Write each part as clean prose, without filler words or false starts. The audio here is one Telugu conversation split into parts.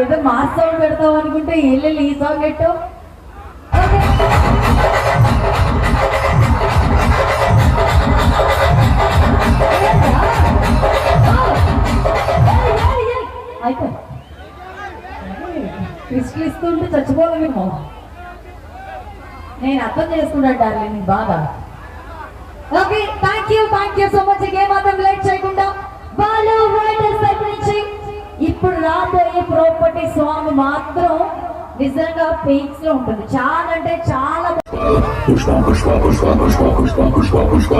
ఏదో మాస్ సౌండ్ పెడతావు అనుకుంటే ఇల్లు ఈ సాంగ్ పెట్టావు. క్రిస్టల్ ఇస్తుంటే చచ్చిపోలేమో. నేను అర్థం చేసుకున్నాను డార్లింగ్ నీ బాధ. Okay, thank you so much. ఏమాత్రం లేట్ చేయకుండా బాలు రైడర్స్ వైపు నుంచి ఇప్పుడు రాబోయే ప్రాపర్టీ సాంగ్ మాత్రం నిజంగా పీక్స్ లో ఉంటుంది. చాలా అంటే చాలా పుష్ప పుష్ప పుష్ప పుష్ప పుష్ప పుష్ప పుష్ప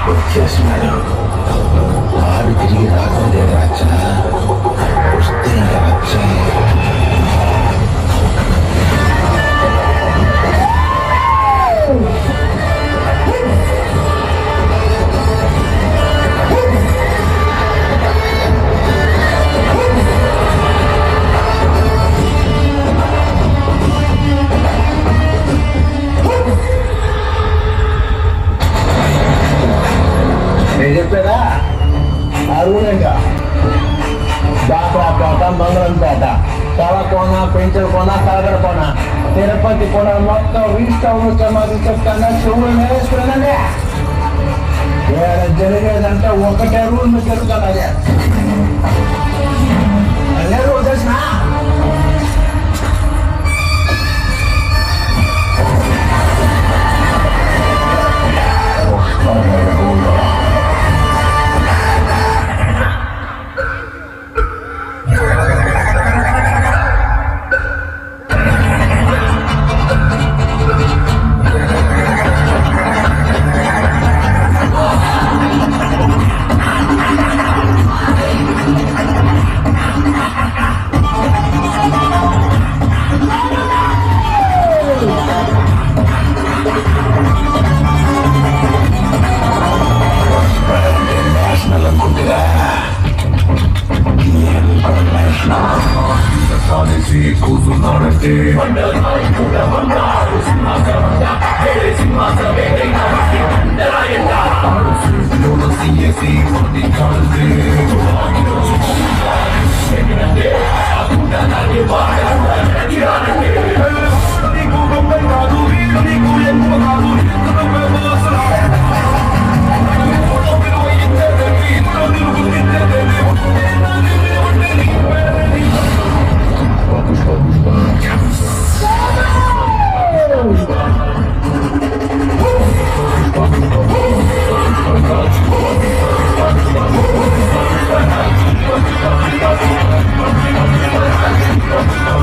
వచ్చేస్తున్నాడు. వాడు తిరిగి రాకుండా రాజా వస్తే రాజా చెప్పేదా అరువులంగా బాపరాపేట, మంగళంపేట, తలకోన, పెంచలకోన, కాగడకోన, తిరుపతి కోన మొత్తం రీస్టౌన్ సమాధి చెప్తాను. చెవులు నేర్చుకున్నానండి. జరిగేదంటే ఒకటే రూల్ జరుగుతుంది. అదే రూల్ తెలిసిన What?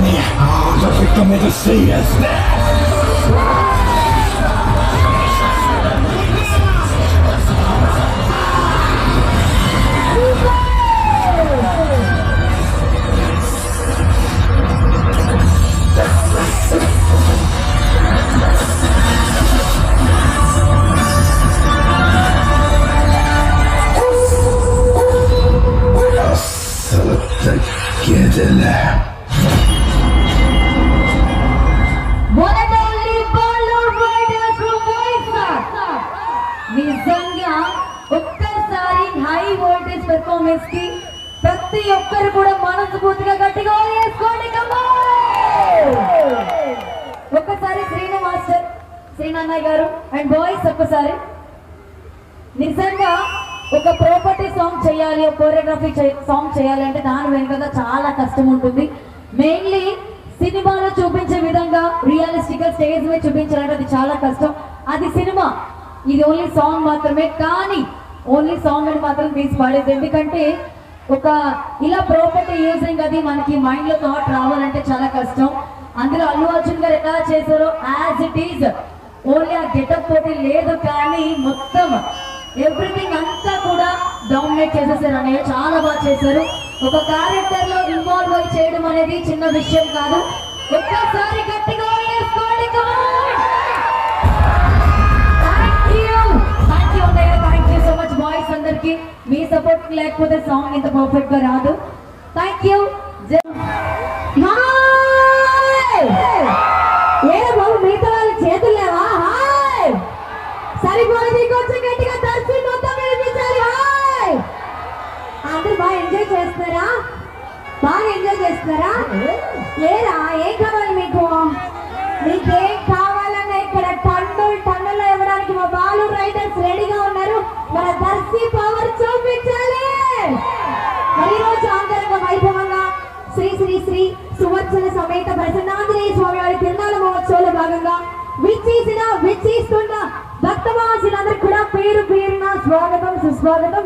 money. Just to come here to see us. One and only Balu Riders from Vizag. నిజంగా ఒక్కసారి హై వోల్టేజ్ పెర్ఫార్మెన్స్ కి ప్రతి ఒక్కరు కూడా మనస్ఫూర్తిగా గట్టిగా వేసుకోండి. ఒక్కసారి శ్రీను మాస్టర్, శ్రీనన్నయ్య గారు అండ్ బాయ్స్ ఒక్కసారి. నిజంగా ఒక ప్రాపర్టీ సాంగ్ చేయాలి, ఒక కోరియోగ్రఫీ సాంగ్ చేయాలి అంటే దాని వెనుక చాలా కష్టం ఉంటుంది. మెయిన్లీ సినిమాలో చూపించే విధంగా రియలిస్టిక్ గా స్టేజ్ మీద చూపించాలంటే అది చాలా కష్టం. అది సినిమా, ఇది ఓన్లీ సాంగ్ మాత్రమే. కానీ ఓన్లీ సాంగ్ అని మాత్రం తీసి పాడేది, ఎందుకంటే ఒక ఇలా ప్రాపర్టీ యూజింగ్ అది మనకి మైండ్ లో థాట్ రావాలంటే చాలా కష్టం. అందులో అల్లు అర్జున్ గారు ఎలా చేశారో యాజ్ ఇట్ ఈజ్, ఓన్లీ ఆ గెటప్ తోటి లేదు కానీ మొత్తం ఎవ్రీథింగ్ అంతా కూడా డామినేట్ చేసేసారు అన్నయ్య, చాలా బాగా చేశారు. ఒక క్యారెక్టర్ లో ఇన్వాల్వ్ అయి చేయడం అనేది చిన్న విషయం కాదు. ఒక్కసారి గట్టిగా వేసుకోండి. థ్యాంక్ యూ అన్నయ్య, thank you so much. Boys అందరికి మీ సపోర్ట్ లేకపోతే సాంగ్ ఇంత పర్ఫెక్ట్ గా రాదు. Thank you. ఏ బాబు మిగతా వాళ్ళ చేతులు లేవా? హాయ్ సరిపోయింది, కొంచెం గట్టిగా దర్శి మొత్తం వినిపించాలి. హాయ్ అందరూ బాగా ఎంజాయ్ చేస్తున్నారా? బాగా ఎంజాయ్ చేస్తున్నారా? ఏరా ఏం కావాలి మీకు? మీకేం కావాలన్నా ఇక్కడ టన్నులు ఇవ్వడానికి మా బాలు రైడర్స్ రెడీగా ఉన్నారు. మన దర్శి పవర్ చూపించాలి. మరి రోజు ఆంతరంగ వైభవంగా శ్రీ శ్రీ శ్రీ సువర్చన సమేత ప్రసన్నాంజనేయ స్వామి వారి తిరునాళ్ళ మహోత్సవంలో భాగంగా విచ్చేస్తున్న భక్తవాసులందరూ కూడా పేరు పేరున స్వాగతం సుస్వాగతం.